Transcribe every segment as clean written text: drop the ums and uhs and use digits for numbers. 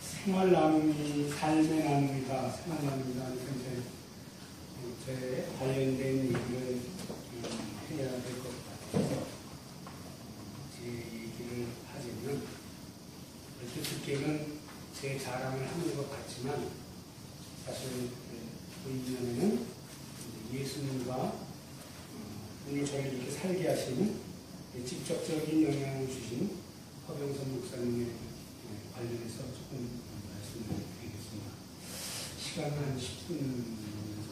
생활 나눔이 삶의 나눔이다, 생활 나눔이다. 이제 제 관련된 얘기를 해야 될 것 같아서 제 얘기를 하자면, 이렇게 듣기에는 제 자랑을 하는 것 같지만 사실 그 이면에는 예수님과 오늘 저를 이렇게 살게 하시는 직접적인 영향을 주신 허병선 목사님에 관련해서 조금 말씀을 드리겠습니다. 시간은 한 10분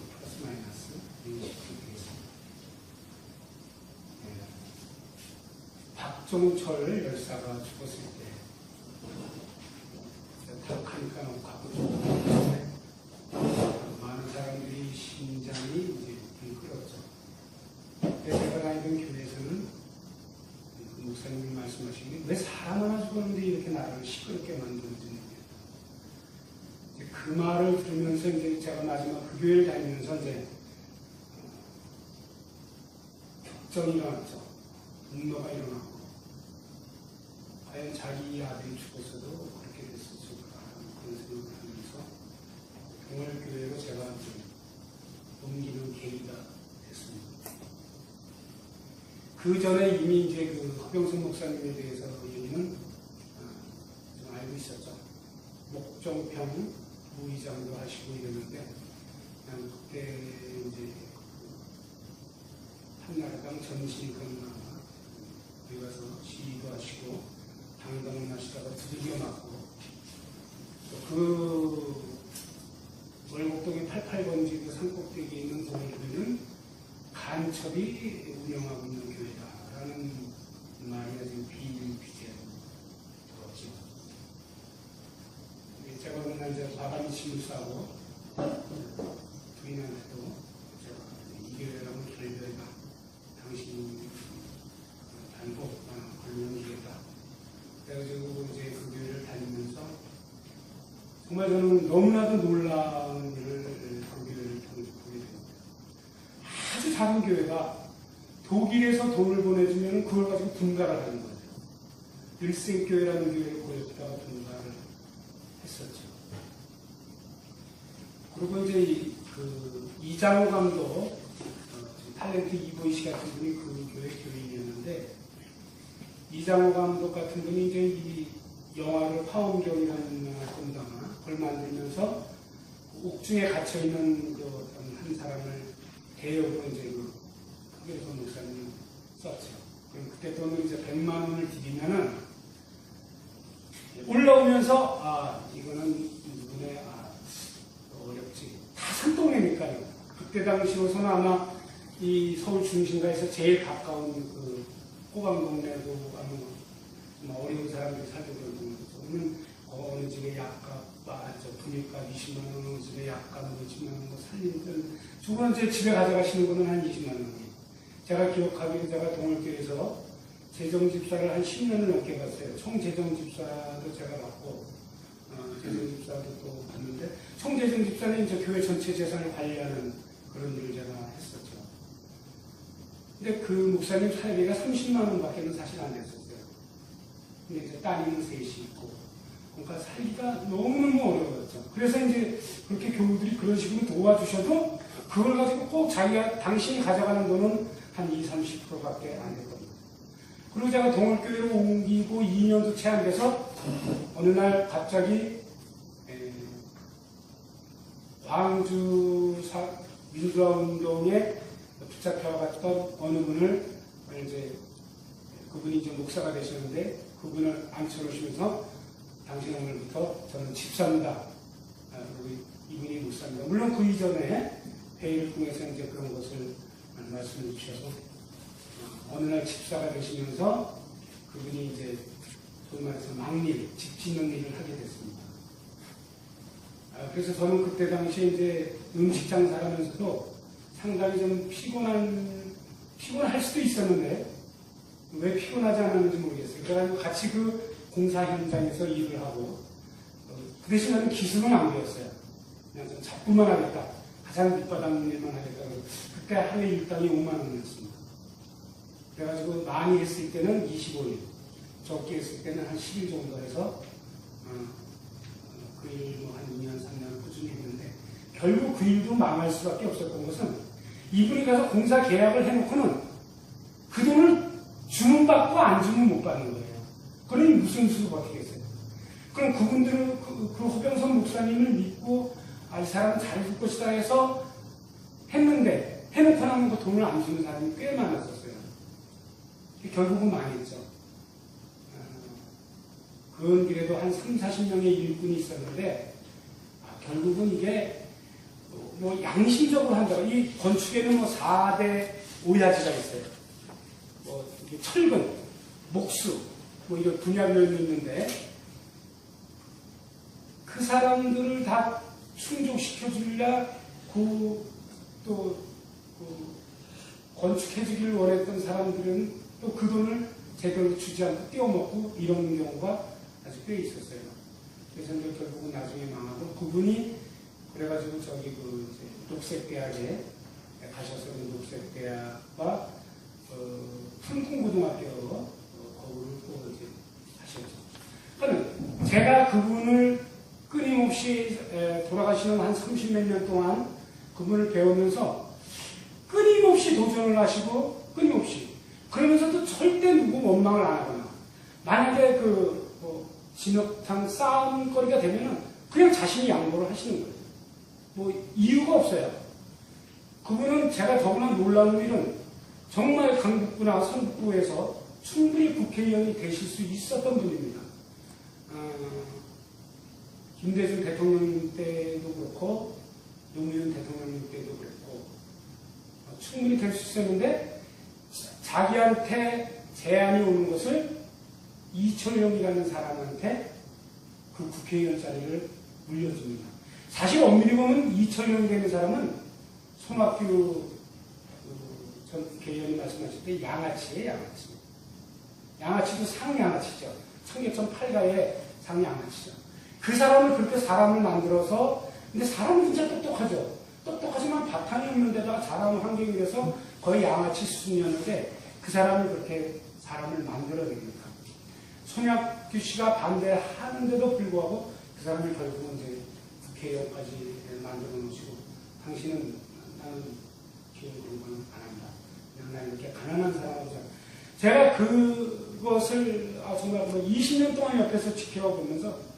플러스 마이너스 20분 되겠습니다. 박종철 열사가 죽었을 때 탁하니까 갖고 죽었는데 많은 사람들이 심장이 이제 끌었죠. 제가 다니던 교회에서는 그 목사님이 말씀하시는 게 왜 사람 하나 죽었는데 이렇게 나를 시끄럽게 만들어주는 게, 그 말을 들으면서 이제 제가 마지막 그 교회를 다니면서 이제 격정이 일어났죠. 분노가 일어났고, 과연 자기 아들이 죽었어도 그렇게 됐을까 그런 생각을 하면서 동월교회로 제가 옮기는 계기가 됐습니다. 그 전에 이미 이제 그 허병선 목사님에 대해서 얘기는 좀 알고 있었죠. 목종평 무의장도 하시고 이랬는데, 그때 이제 한나라당 전시 건너가 여기 가서 시위도 하시고 당당을 하시다가 두들겨 맞고, 그 월곡동의 88번지 그 산꼭대기에 있는 동교회는 간첩이 운영하고 있는 교회다라는 말이 아주 비일비재하게 들었죠. 제가 맨날 이제 바람이 침을 싸고 부인한테도 제가 이 교회라면 결별이다. 당신이 단독 걸려오겠다. 그래가지고 이제 그 교회를 다니면서 정말 저는 너무나도 놀라운 일을 그 교회를 통해서 보게 됩니다. 아주 작은 교회가 독일에서 돈을 보내주면 그걸 가지고 분가를 하는 거죠. 일생교회라는 교회를 보여주다가 분가를 했었죠. 그리고 이제 그 이장호 감독, 탤런트 이보이씨 같은 분이 그 교회 교인이었는데, 이장호 감독 같은 분이 이제 이 영화를 파원경이라는 공당화 그걸 만들면서 옥중에 갇혀있는 그 어떤 한 사람을 대역으로 이제 그 허병선 목사님 썼죠. 그럼 그때 돈을 이제 100만 원을 드리면은 올라오면서 이거는 누구네 어렵지. 다 산동네니까요. 그때 당시로서는 아마 이 서울 중심가에서 제일 가까운 그 호강동네고 아마 어려운 사람들이 살고 그런 동네죠. 어느 집에 약값, 분유값 20만 원, 어느 집에 약값 20만 원, 살림돈. 두 번째 집에 가져가시는 거는 한 20만 원이에요. 제가 기억하기로 제가 동월교에서 재정집사를 한 10년을 넘게 봤어요. 총재정집사도 제가 받고, 재정집사도 또 봤는데, 총재정집사는 이제 교회 전체 재산을 관리하는 그런 일을 제가 했었죠. 근데 그 목사님 사회비가 30만 원밖에는 사실 안 됐었어요. 근데 이제 따님은 셋이 있고, 그러니까 살기가 너무너무 어려웠죠. 그래서 이제 그렇게 교우들이 그런 식으로 도와주셔도 그걸 가지고 꼭 당신이 가져가는 돈은 한 20, 30%밖에 안 될 겁니다. 그리고 제가 동월교회로 옮기고 2년도 채 안 돼서 어느 날 갑자기 광주 민주화 운동에 붙잡혀갔던 어느 분을 이제 그분이 이제 목사가 되셨는데 그분을 앉혀놓으시면서 당신 오늘부터 저는 집사입니다. 그리고 이분이 목사입니다. 물론 그 이전에 회의를 통해서 이제 그런 것을 말씀해 주셔서 어느 날 집사가 되시면서 그분이 이제 소위 말해서 막일, 집 짓는 일을 하게 됐습니다. 그래서 저는 그때 당시에 이제 음식 장사를 하면서도 상당히 좀 피곤할 수도 있었는데 왜 피곤하지 않았는지 모르겠어요. 그래가지고 같이 그 공사 현장에서 일을 하고 그 대신 나는 기술은 안 배웠어요. 그냥 좀 잡고만 하겠다. 가장 밑바닥 일만 하겠다. 그때 하루에 일당이 5만 원이었습니다. 그래가지고 많이 했을 때는 25일. 적게 했을 때는 한 10일 정도 해서 그 일 뭐 한 2년, 3년 꾸준히 했는데 결국 그 일도 망할 수밖에 없었던 것은 이분이 가서 공사 계약을 해놓고는 그 돈을 주문 받고 안 주문 못 받는 거예요. 그러니 무슨 수로 버티겠어요? 그럼 그분들은 그 허병선 목사님을 믿고 이 사람은 잘해줄 것이다 해서 했는데 해놓고 나면 그 돈을 안 주는 사람이 꽤 많았었어요. 결국은 망했죠. 그건 그래도 한 3, 40명의 일꾼이 있었는데 결국은 이게 뭐 양심적으로 한다고 이 건축에는 뭐 4대 오야지가 있어요. 뭐 이게 철근, 목수 뭐 이런 분야별로 있는데 그 사람들을 다 충족시켜 주려 또 건축해주기를 원했던 사람들은 또 그 돈을 제대로 주지 않고 떼어먹고 이런 경우가 아주 꽤 있었어요. 그래서 이제 결국은 나중에 망하고 그분이 그래가지고 저기 그 녹색대학에 가셔서 녹색대학과 풍풍고등학교 거기를 또 이제 하셨죠. 그러면 제가 그분을 끊임없이 돌아가시는 한 30몇 년 동안 그분을 배우면서 끊임없이 도전을 하시고 끊임없이 그러면서도 절대 누구 원망을 안 하거나 만약에 진흙탕 싸움거리가 되면은 그냥 자신이 양보를 하시는 거예요. 뭐 이유가 없어요. 그분은 제가 더구나 놀라운 일은 정말 강북구나 성북구에서 충분히 국회의원이 되실 수 있었던 분입니다. 김대중 대통령 때도 그렇고 노무현 대통령 때도 그렇고 충분히 될 수 있었는데 자기한테 제안이 오는 것을 이철용이라는 사람한테 그 국회의원 자리를 물려줍니다. 사실 엄밀히 보면 이철용이 되는 사람은 손학규 전 국회의원이 말씀하실 때 양아치예요, 양아치. 양아치도 상양아치죠. 청계천 8가의 상양아치죠. 그 사람을 그렇게 사람을 만들어서 근데 사람은 진짜 똑똑하죠. 똑똑하지만 바탕이 없는 데다가 자라는 환경이라서 거의 양아치 수준이었는데 그 사람을 그렇게 사람을 만들어냅니다. 손학규 씨가 반대하는데도 불구하고 그 사람을 결국은 이제 국회의원까지 만들어 놓으시고 당신은 나는 기업 공부는 안 한다. 나는 이렇게 가난한 사람이죠. 제가 그것을 정말 20년 동안 옆에서 지켜보면서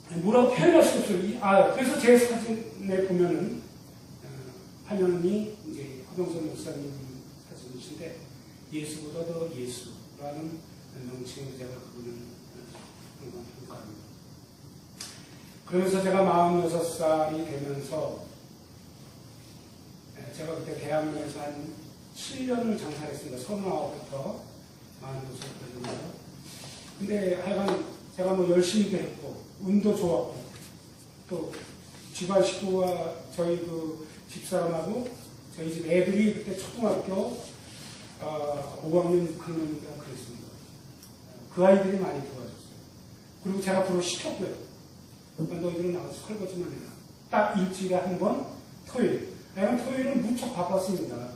뭐라고 표현할 수 없어요. 그래서 제 사진에 보면은 화면이 이제 허병선 목사님 사진이신데 예수보다 더 예수라는 명칭으로 제가 그분을 항상 평가합니다. 그러면서 제가 46살이 되면서 제가 그때 대학로에서 한 7년을 장사했습니다. 39부터 46살까지인데요. 근데 하여간 제가 뭐 열심히도 했고 운도 좋았고 또 집안 식구와 저희 그 집사람하고 저희 집 애들이 그때 초등학교 5학년, 6학년인가 그랬습니다. 그 아이들이 많이 도와줬어요. 그리고 제가 불을 시켰고요. 그러니까 너희들은 나가서 설거지만 해라. 딱 일주일에 한 번 토요일. 내가 토요일은 무척 바빴습니다.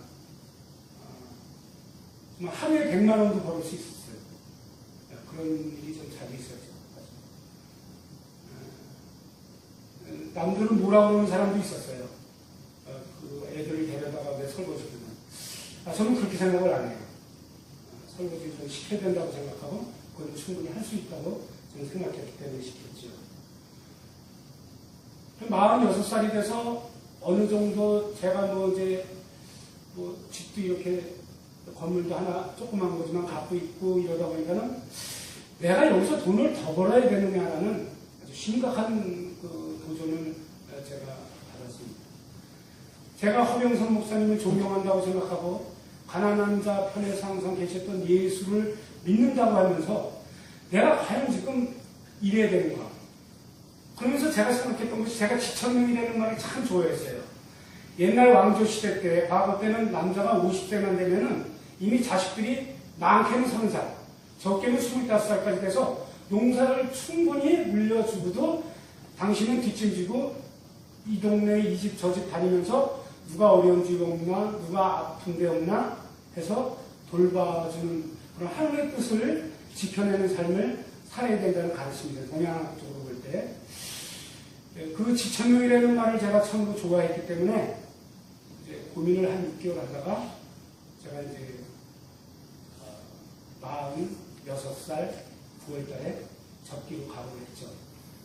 하루에 100만 원도 벌을 수 있었어요. 그런 일이 좀 자주 있었죠. 남들은 뭐라 그러는 사람도 있었어요. 그 애들을 데려다가 왜 설거지를 저는 그렇게 생각을 안 해요. 설거지를 좀 시켜야 된다고 생각하고 그건 충분히 할 수 있다고 저는 생각했기 때문에 시켰죠. 46살이 돼서 어느 정도 제가 집도 이렇게 건물도 하나 조그만 거지만 갖고 있고 이러다 보니까는 내가 여기서 돈을 더 벌어야 되느냐라는 아주 심각한 그 도전을 제가 받았습니다. 제가 허병선 목사님을 존경한다고 생각하고 가난한 자 편에서 항상 계셨던 예수를 믿는다고 하면서 내가 과연 지금 이래야 되는가? 그러면서 제가 생각했던 것이 제가 지천명이라는 말을 참 좋아했어요. 옛날 왕조 시대 때, 과거 때는 남자가 50세만 되면은 이미 자식들이 많게는 30살, 적게는 25살까지 돼서 농사를 충분히 물려주고도 당신은 뒷짐지고 이 동네 이 집 저 집 다니면서 누가 어려운 집 없나 누가 아픈 데 없나 해서 돌봐주는 그런 하늘의 뜻을 지켜내는 삶을 살아야 된다는 가르침입니다. 동양학적으로 볼 때. 그 지천명이라는 말을 제가 처음으로 좋아했기 때문에 이제 고민을 한 6개월 하다가 제가 이제 46살 9월 달에 접기로 각오를 했죠.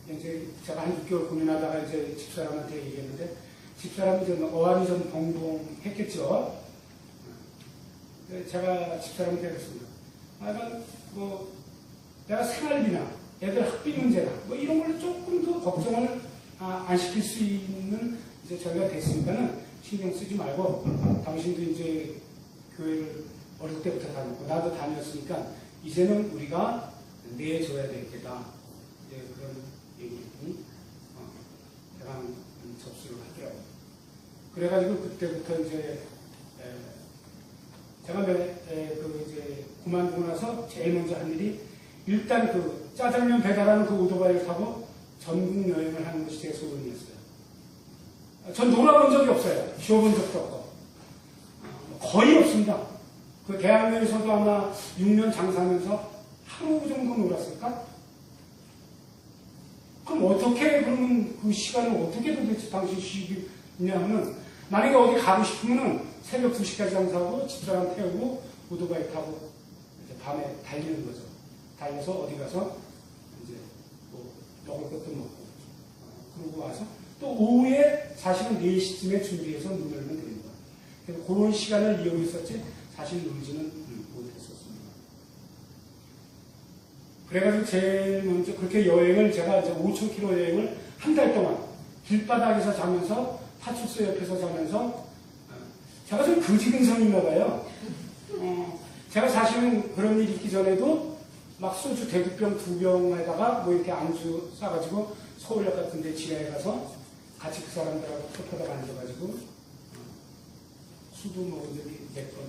이제 제가 한 6개월 고민하다가 이제 집사람한테 얘기했는데 집사람이 좀 어안이 좀 벙벙했겠죠. 제가 집사람한테 그랬습니다. 내가 생활비나 애들 학비 문제나 이런 걸 조금 더 걱정을 안 시킬 수 있는 이제 저희가 됐으니까는 신경 쓰지 말고 당신도 이제 교회를 어릴 때부터 다녔고 나도 다녔으니까 이제는 우리가 내줘야 되겠다. 이제 그런 얘기를 저랑 접수를 하더라고요. 그래가지고 그때부터 이제 제가 이제 그만두고 나서 제일 먼저 한 일이 일단 그 짜장면 배달하는 그 오토바이를 타고 전국 여행을 하는 것이 제 소원이었어요. 전 놀아본 적이 없어요. 쉬어본 적도 없고. 거의 없습니다. 그 대학로에서도 아마 6년 장사하면서 하루 정도 놀았을까? 그럼 어떻게, 그러면 그 시간을 어떻게 도대체 당신 쉬겠냐 하면, 만약에 어디 가고 싶으면은 새벽 2시까지 장사하고 집사람 태우고 오토바이 타고 이제 밤에 달리는 거죠. 달려서 어디 가서 이제 뭐 먹을 것도 먹고, 그러고 와서 또 오후에 사실은 4시쯤에 준비해서 눈 열면 됩니다. 그래서 그런 시간을 이용했었지 사실 놀지는 못했었습니다. 그래가지고 제일 먼저 그렇게 여행을 제가 이제 5,000km 여행을 한 달 동안 길바닥에서 자면서 파출소 옆에서 자면서 제가 좀 거지근성인가 봐요. 제가 사실은 그런 일이 있기 전에도 막 소주 대두병 2병에다가 뭐 이렇게 안주 싸가지고 서울역 같은 데 지하에 가서 같이 그 사람들하고 톱하다가 앉아가지고 수도 먹은 적이 몇 번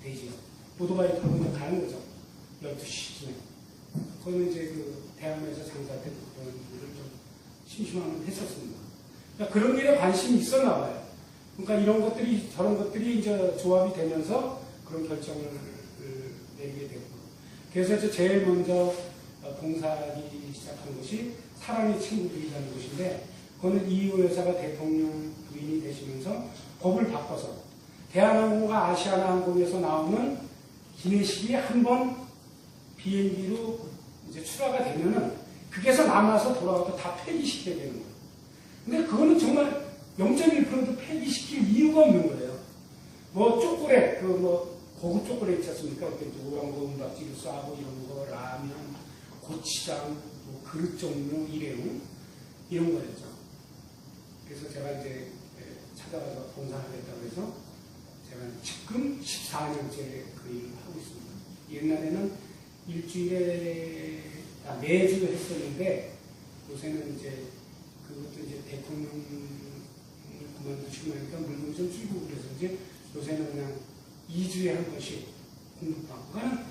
되지요. 오토바이 타고 이제 가는 거죠. 12시쯤에. 거기는 이제 그 대학로에서 장사할 때 그런 일을 좀 심심하면 했었습니다. 그러니까 그런 일에 관심이 있었나 봐요. 그러니까 이런 것들이, 저런 것들이 이제 조합이 되면서 그런 결정을 내리게 됐고. 그래서 이제 제일 먼저 봉사하기 시작한 것이 사랑의 친구들이라는 곳인데, 그거는 이유 여사가 대통령 부인이 되시면서 법을 바꿔서 대한항공과 아시아나항공에서 나오는 기내식이 한 번 비행기로 이제 출하가 되면은 그게서 남아서 돌아가도 다 폐기시켜야 되는 거예요. 근데 그거는 정말 0.1%도 폐기시킬 이유가 없는 거예요. 뭐 초콜릿, 고급 초콜릿 있지 않습니까? 노란거 은박지를 싸고 이런 거, 라면, 고추장, 뭐 그릇 종류, 일회용, 이런 거였죠. 그래서 제가 이제 찾아가서 봉사하겠다고 해서 제가 지금 14년째 그 일을 하고 있습니다. 옛날에는 일주일에, 매주 했었는데, 요새는 이제 그것도 이제 대통령을 그만두시고 나니까 물건이 좀 줄고 그래서 이제 요새는 그냥 2주에 한 번씩 공부방.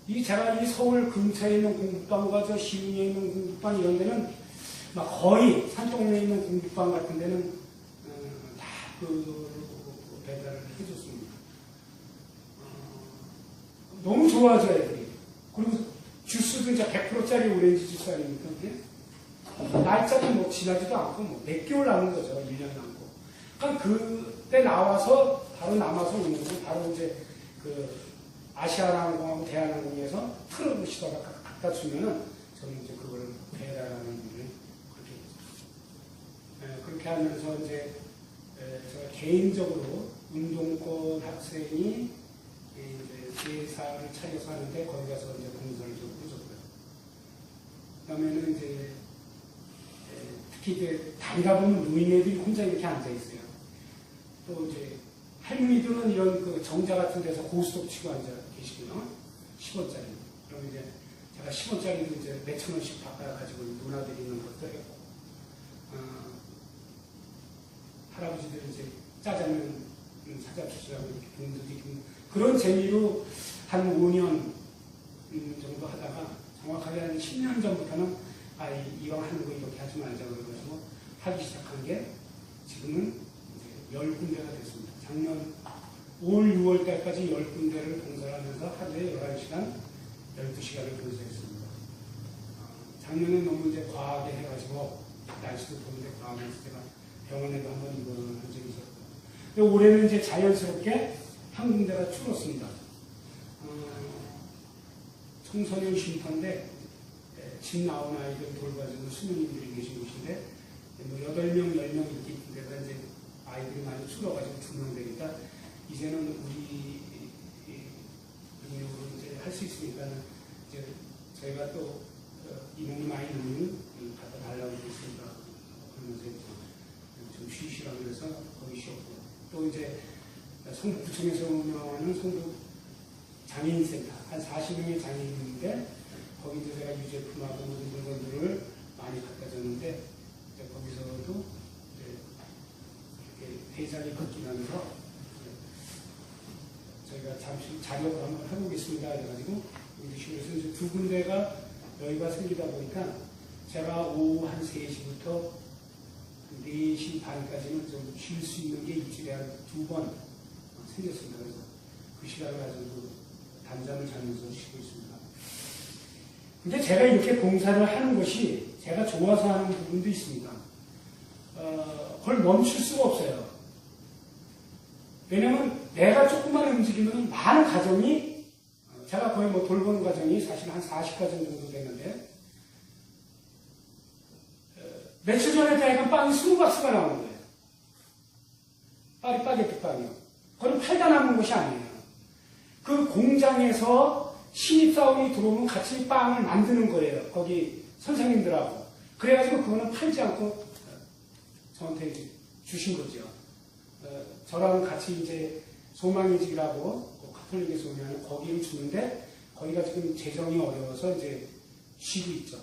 그러니까 제가 이 서울 근처에 있는 공부방과 저 시흥에 있는 공부방 이런 데는 막 거의 산동네에 있는 공부방 같은 데는 다 그 배달을 해줬습니다. 너무 좋아하죠, 애들이. 그리고 주스도 이제 100%짜리 오렌지 주스 아닙니까? 날짜도 뭐 지나지도 않고 뭐 몇 개월 남은 거죠. 1년 남고. 그러니까 그때 나와서 바로 남아서 오는 거고 바로 이제 그 아시아나항공하고 대한항공에서 틀어보시다가 갖다 주면은 저는 이제 그거를 배달하는 일을 그렇게 했죠. 그렇게 하면서 이제 제가 개인적으로 운동권 학생이 이제 제사를 차려서 하는데 거기 가서 이제 봉사를 좀 해줬고요. 그 다음에는 이제 특히 이제 다니다 보면 노인애들이 혼자 이렇게 앉아 있어요. 또 이제 할머니들은 이런 그 정자 같은 데서 고스톱 치고 앉아 계시고요. 10원짜리. 그럼 이제 제가 10원짜리도 이제 몇천 원씩 바꿔가지고 누나드리는 것도 했고, 할아버지들 이제 짜장면 사잡수시라고 이렇게 봉사드리고 그런 재미로 한 5년 정도 하다가 정확하게 한 10년 전부터는 이왕 하는 거 이렇게 하지 말자 그래가지고 하기 시작한 게 지금은 이제 10군데가 됐습니다. 작년 5월, 6월 때까지 10군데를 봉사하면서 하루에 11시간 12시간을 건설했습니다. 작년에 너무 이제 과하게 해가지고 날씨도 더운데 과하게 해서 제가 병원에도 한번 입원한 적이 있었고, 근데 올해는 이제 자연스럽게 한 군데가 줄었습니다. 청소년 쉼터인데 집 나온 아이들 돌봐주는 수녀님들이 계신 곳인데 뭐 8명, 10명 있기 때문에 이제 아이들이 많이 줄어가지고 2명 되니까 이제는 우리 능력으로 이제 할 수 있으니까 이제 저희가 또 인원이 많이 있는 갖다 달라고 했습니다. 그러면서 좀 쉬시라고 해서 거기 쉬었고, 또 이제 성북구청에서 운영하는 성북 장애인센터 한 40명의 장애인이 있는데 거기 이제 제가 유제품하고 모든 물건들을 많이 갖다 줬는데 이제 거기서도 이제 회장이 바뀌면서 저희가 잠시 자력을 한번 해보겠습니다 해가지고 우리 시골에서 이제 2군데가 여기가 생기다 보니까 제가 오후 한 3시부터 4시 반까지는 좀 쉴 수 있는 게 일주일에 한 2번 생겼습니다. 그래서 그 시간을 가지고 단잠을 자면서 쉬고 있습니다. 근데 제가 이렇게 봉사를 하는 것이 제가 좋아서 하는 부분도 있습니다. 그걸 멈출 수가 없어요. 왜냐면 내가 조금만 움직이면 많은 가정이, 제가 거의 뭐 돌보는 가정이 사실 한 40가정 정도 되는데, 며칠 전에 대니까 빵이 20박스가 나오는 거예요. 파리바게뜨 빵이요. 그건 팔다 남은 것이 아니에요. 그 공장에서 신입사원이 들어오면 같이 빵을 만드는 거예요. 거기 선생님들하고. 그래가지고 그거는 팔지 않고 저한테 주신 거죠. 저랑 같이 이제 소망의 집이라고 카톨릭에서 오면 거기를 주는데 거기가 지금 재정이 어려워서 이제 쉬고 있죠.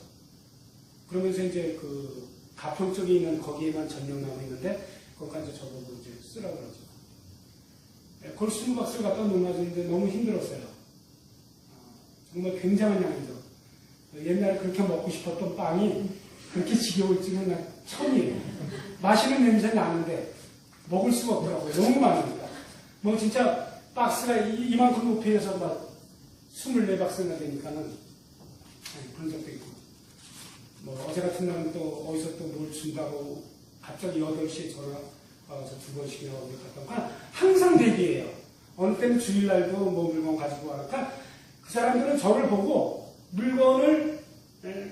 그러면서 이제 그 가평 쪽에 있는 거기에만 전력나고 있는데 거기까지 저보고 이제 쓰라고 그러죠. 그걸 20박스를 갖다 놓아주는데 너무 힘들었어요. 정말 굉장한 양이죠. 옛날에 그렇게 먹고 싶었던 빵이 그렇게 지겨울 줄은 처음이에요. 맛있는 냄새 나는데 먹을 수가 없더라고요. 너무 많으니까. 뭐 진짜 박스가 이만큼 높이에서 막 24박스나 되니까는 그런 적도 있고. 뭐 어제 같은 날은 또 어디서 또 뭘 준다고 갑자기 8시에 전화 와서 2번씩이나 어디 갔던 거 항상 대기해요. 어느 때는 주일날도 뭐 물건 가지고 와니까 그 사람들은 저를 보고 물건을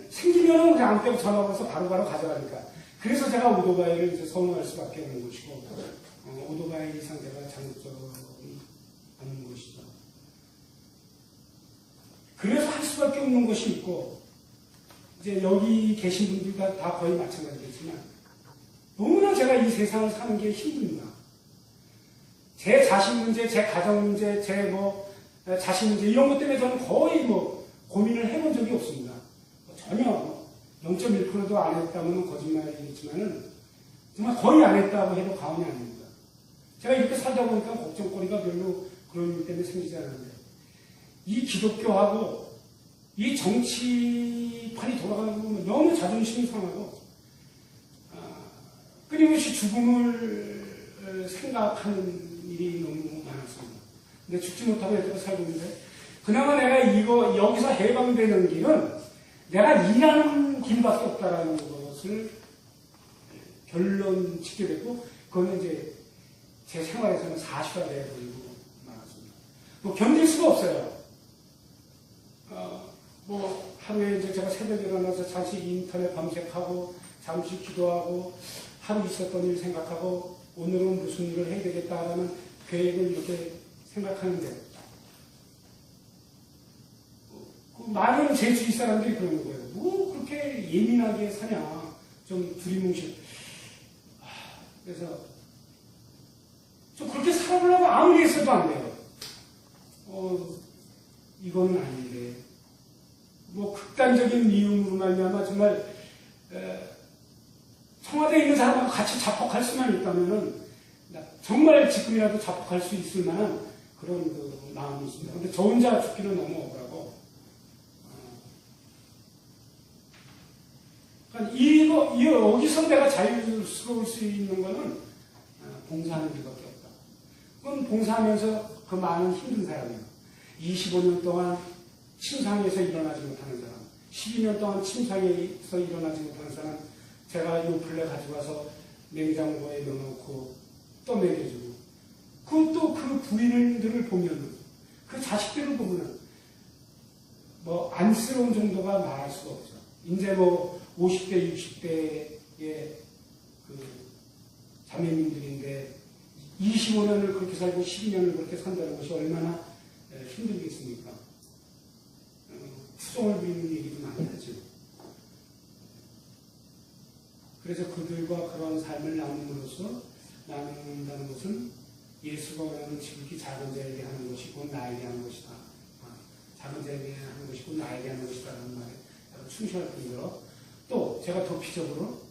생기면 그냥 안 빼고 전화 와서 바로바로 가져가니까. 그래서 제가 오토바이를 이제 선호할 수밖에 없는 것이고, 오토바이 상태가 장점이 없는 것이죠. 그래서 할 수밖에 없는 것이 있고, 이제 여기 계신 분들 다 거의 마찬가지겠지만, 너무나 제가 이 세상을 사는 게 힘듭니다. 제 자신 문제, 제 가정 문제, 제 뭐, 자신 문제, 이런 것 때문에 저는 거의 뭐, 고민을 해본 적이 없습니다. 전혀 0.1%도 안 했다면 거짓말이겠지만은 정말 거의 안 했다고 해도 과언이 아닙니다. 제가 이렇게 살다 보니까 걱정거리가 별로 그런 일 때문에 생기지 않았는데, 이 기독교하고 이 정치판이 돌아가는 거 보면 너무 자존심이 상하고, 끊임없이 죽음을 생각하는 일이 너무 많았습니다. 근데 죽지 못하고 여태껏 살고 있는데, 그나마 내가 여기서 해방되는 길은 내가 일하는 길밖에 없다라는 것을 결론 짓게 됐고, 그거는 이제 제 생활에서는 사실화되어 버리고 말았습니다. 뭐 견딜 수가 없어요. 뭐 하루에 이제 제가 새벽에 일어나서 잠시 인터넷 검색하고, 잠시 기도하고, 하루 있었던 일 생각하고, 오늘은 무슨 일을 해야 되겠다라는 계획을 이렇게 생각하는데, 많은 제 주위 사람들이 그러는 거예요. 뭐 그렇게 예민하게 사냐. 좀 두리뭉실. 그래서 좀 그렇게 살아보려고 아무리 했어도 안 돼요. 이거는 아닌데. 뭐 극단적인 미움으로 말미암아 정말 청와대에 있는 사람하고 같이 자폭할 수만 있다면은 정말 지금이라도 자폭할 수 있을 만한 그런 그 마음이 있습니다. 근데 저 혼자 죽기는 너무 억울하고. 여기서 내가 자유스러울 수 있는 거는 봉사하는 일밖에 없다. 그건 봉사하면서 그 많은 힘든 사람이에요. 25년 동안 침상에서 일어나지 못하는 사람, 12년 동안 침상에서 일어나지 못하는 사람, 제가 요플레 가져가서 냉장고에 넣어놓고 또 먹여주고, 그것도 그 부인들을 보면, 그 자식들을 보면, 뭐, 안쓰러운 정도가 말할 수가 없죠. 이제 뭐, 50대, 60대의 그 자매님들인데, 25년을 그렇게 살고 12년을 그렇게 산다는 것이 얼마나 힘들겠습니까? 후정을 부리는 얘기도 많이 하죠. 그래서 그들과 그런 삶을 나눈다는 것은 예수가 원하는 지극히 작은 자에게 하는 것이 곧 나에게 하는 것이다. 작은 자에게 하는 것이 곧 나에게 하는 것이다. 라는 말에 충실할 뿐더러 또 제가 도피적으로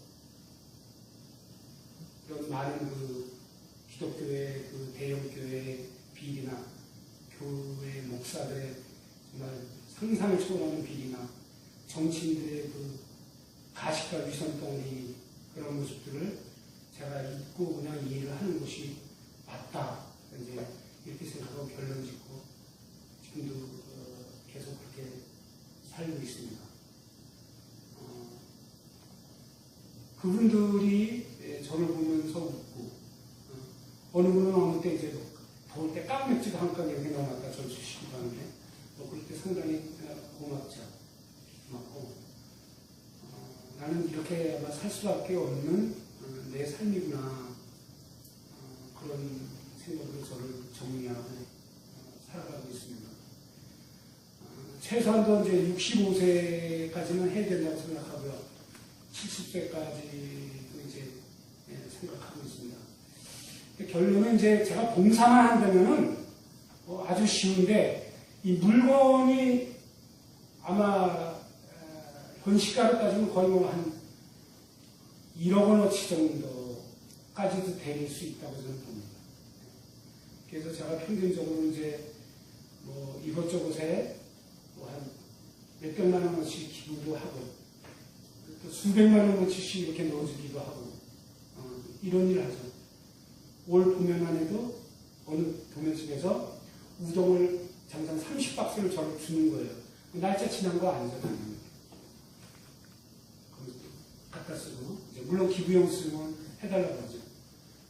이런 많은 그 기독교의 그 대형교회의 비리나 교회 목사들의 정말 상상을 초월하는 비리나 정치인들의 그 가식과 위선덩어리 그런 모습들을 제가 잊고 그냥 이해를 하는 것이 맞다. 이제 이렇게 생각하고 결론 짓고 지금도 계속 그렇게 살고 있습니다. 그분들이 저를 보면서 웃고 어느 분은 어느 때 이제 더울 때 깡맥주도 한 깡 이렇게 넣어놨다 저를 주시기도 하는데 그럴 때 상당히 고맙죠. 고맙고 나는 이렇게 아마 살 수밖에 없는 내 삶이구나 그런 생각으로 저를 정리하고 살아가고 있습니다. 최소한도 이제 65세까지는 해야 된다고 생각하고요. 70세까지도 이제 생각하고 있습니다. 결론은 이제 제가 봉사만 한다면은 아주 쉬운데 이 물건이 아마 현시가로 따지면 거의 뭐 한 1억 원어치 정도까지도 될 수 있다고 저는 봅니다. 그래서 제가 평균적으로 이제 뭐 이것저것에 뭐 한 몇백만 원어치 기부도 하고 또 수백만 원어치씩 이렇게 넣어주기도 하고 이런 일을 하죠. 올 봄에만 해도 어느 도면집에서 우동을 장당 30박스를 저를 주는 거예요. 날짜 지난 거 아니잖아요. 갖다 쓰고, 이제 물론 기부용 쓰면 해달라고 하죠.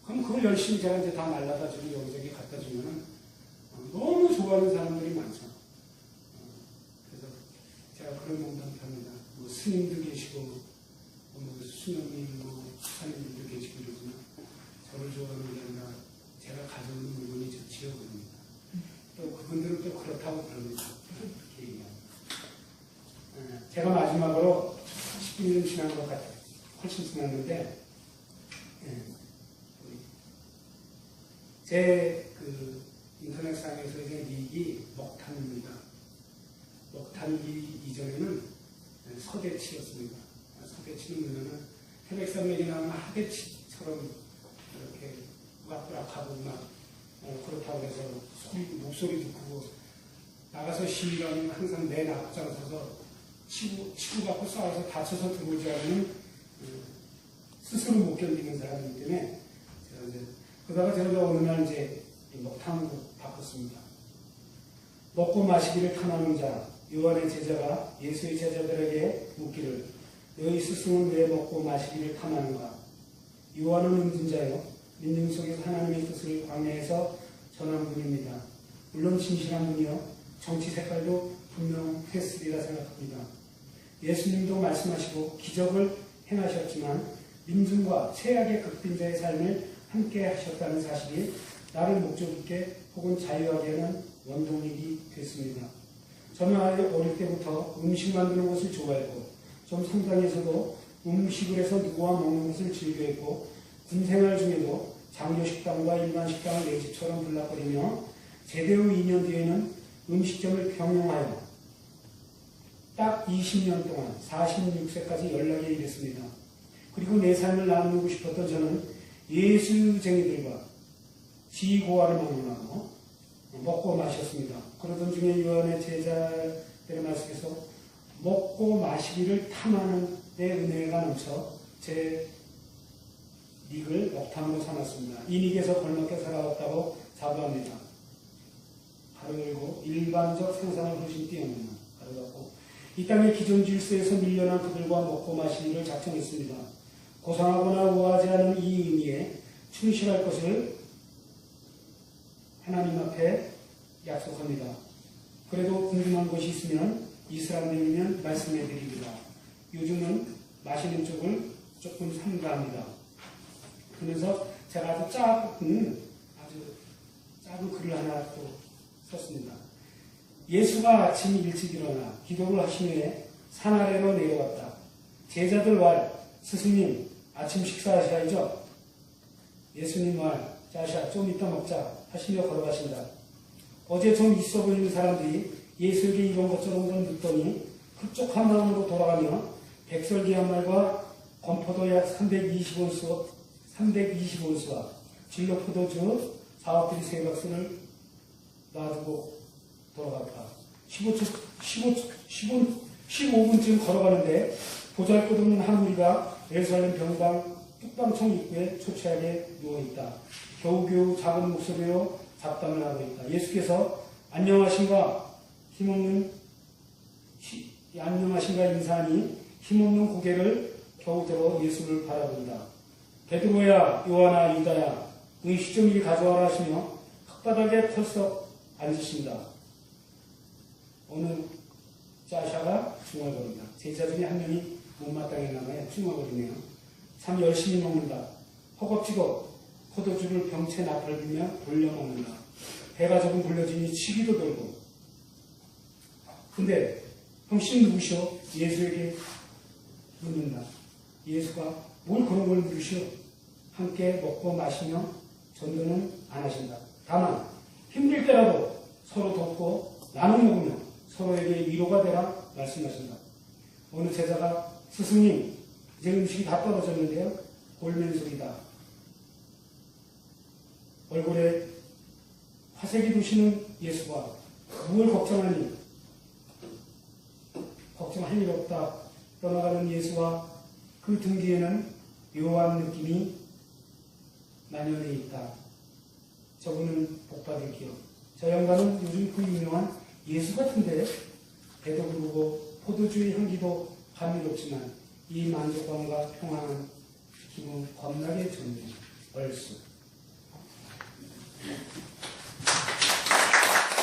그럼 그걸 열심히 제가 이제 다 날라가지고 여기저기 갖다 주면은 너무 좋아하는 사람들이 많죠. 그래서 제가 그런 농담합니다. 뭐 스님도 계시고, 뭐 수녀님, 뭐 수사님들도 계시고 이러지만 저를 좋아하는 게 아니라 제가 가져오는 물건이 좋지요. 그럽니다. 또 그분들은 또 그렇다고 그럽니다. 이렇게 얘기합니다. 제가 마지막으로 10분 좀 지난 것 같아요. 훨씬 지났는데, 제 그 인터넷상에서의 리익이 먹탄입니다. 먹탄이 이전에는 서대치였습니다. 서대치는 뭐냐면 태백산맥이 나오면 하대치처럼 이렇게 우락부락하고 막 그렇다고 해서 목소리도 크고 나가서 시위하면 항상 맨 앞장 서서 치고 받고 싸워서 다쳐서 들어오지 않으면 스스로 못 견디는 사람이기 때문에 제가 이제 그러다가 제가 어느 날 이제 먹탕으로 바꿨습니다. 먹고 마시기를 탐하는 자 요한의 제자가 예수의 제자들에게 묻기를 너희 스승은 왜 먹고 마시기를 탐하는가? 요한은 믿는 자요 믿는 속에서 하나님의 뜻을 광야에서 전한 분입니다. 물론 진실한 분이요 정치 색깔도 분명했으리라 생각합니다. 예수님도 말씀하시고 기적을 행하셨지만 민중과 최악의 극빈자의 삶을 함께 하셨다는 사실이 나를 목적 있게 혹은 자유하게 하는 원동력이 됐습니다. 저는 어릴 때부터 음식 만드는 것을 좋아했고 좀 성장해서도 음식을 해서 누구와 먹는 것을 즐겨했고 군생활 중에도 장교식당과 일반식당을 내 집처럼 불락거리며 제대 후 2년 뒤에는 음식점을 경영하여 딱 20년 동안 46세까지 연락이 이랬습니다. 그리고 내 삶을 나누고 싶었던 저는 예수쟁이들과 지고와를 만나고 먹고 마셨습니다. 그러던 중에 요한의 제자들의 말씀에서 먹고 마시기를 탐하는 내 은혜가 넘쳐 제 닉을 먹탕으로 삼았습니다. 이 닉에서 걸맞게 살아왔다고 자부합니다. 바로 열고 일반적 생산을 훨씬 뛰어넘는 이 땅의 기존 질서에서 밀려난 그들과 먹고 마시기를 작정했습니다. 고상하거나 우아하지 않은 이 의미에 충실할 것을 하나님 앞에 약속합니다. 그래도 궁금한 것이 있으면 이 사람들이면 말씀해 드립니다. 요즘은 마시는 쪽을 조금 삼가합니다. 그러면서 제가 아주 작은 글을 하나 또 썼습니다. 예수가 아침 일찍 일어나 기도를 하신 후에 산 아래로 내려왔다. 제자들 말, 스승님 아침 식사하셔야죠. 예수님 말, 자샤 좀 이따 먹자 하시며 걸어가신다. 어제 좀 있어 보이는 사람들이 예수에게 이런 것저런 걸 묻더니 흡족한 마음으로 돌아가며 백설기 한 말과 건포도 약 320온수와 진로 포도주 4억들이 3박스를 놔두고 돌아갔다. 15분쯤 걸어가는데 보잘것없는 한 무리가 예루살렘 병방 뚝방청 입구에 초췌하게 누워있다. 겨우겨우 작은 목소리로 잡담을 하고 있다. 예수께서 안녕하신가 인사하니 힘없는 고개를 겨우 들어 예수를 바라본다. 베드로야, 요한아, 유다야, 의식 좀 이리 가져와라 하시며 흙바닥에 펄썩 앉으신다. 어느 짜샤가 중얼거린다. 제자 중에 한 명이 못마땅했나봐요. 중얼거리네요. 참 열심히 먹는다. 허겁지겁 포도주를 병채 나팔 들며 돌려 먹는다. 배가 조금 불러지니 치기도 돌고. 근데 형신 누구시오? 예수에게 묻는다. 예수가 뭘 그런 걸 물으시오? 함께 먹고 마시며 전도는 안 하신다. 다만 힘들 때라도 서로 돕고 나눠 먹으며 서로에게 위로가 되라 말씀하신다. 어느 제자가 스승님 이제 음식이 다 떨어졌는데요. 골면소리다. 얼굴에 화색이 도시는 예수가 무엇을 걱정하니? 걱정할 일 없다. 떠나가는 예수와 그 등 뒤에는 묘한 느낌이 만연해 있다. 저분은 복받을 기억. 저 양반은 요즘 그 유명한 예수 같은데 배도 부르고 포도주의 향기도 감미롭지만 이 만족감과 평안한 기분 겁나게 좋네요. 얼쑤.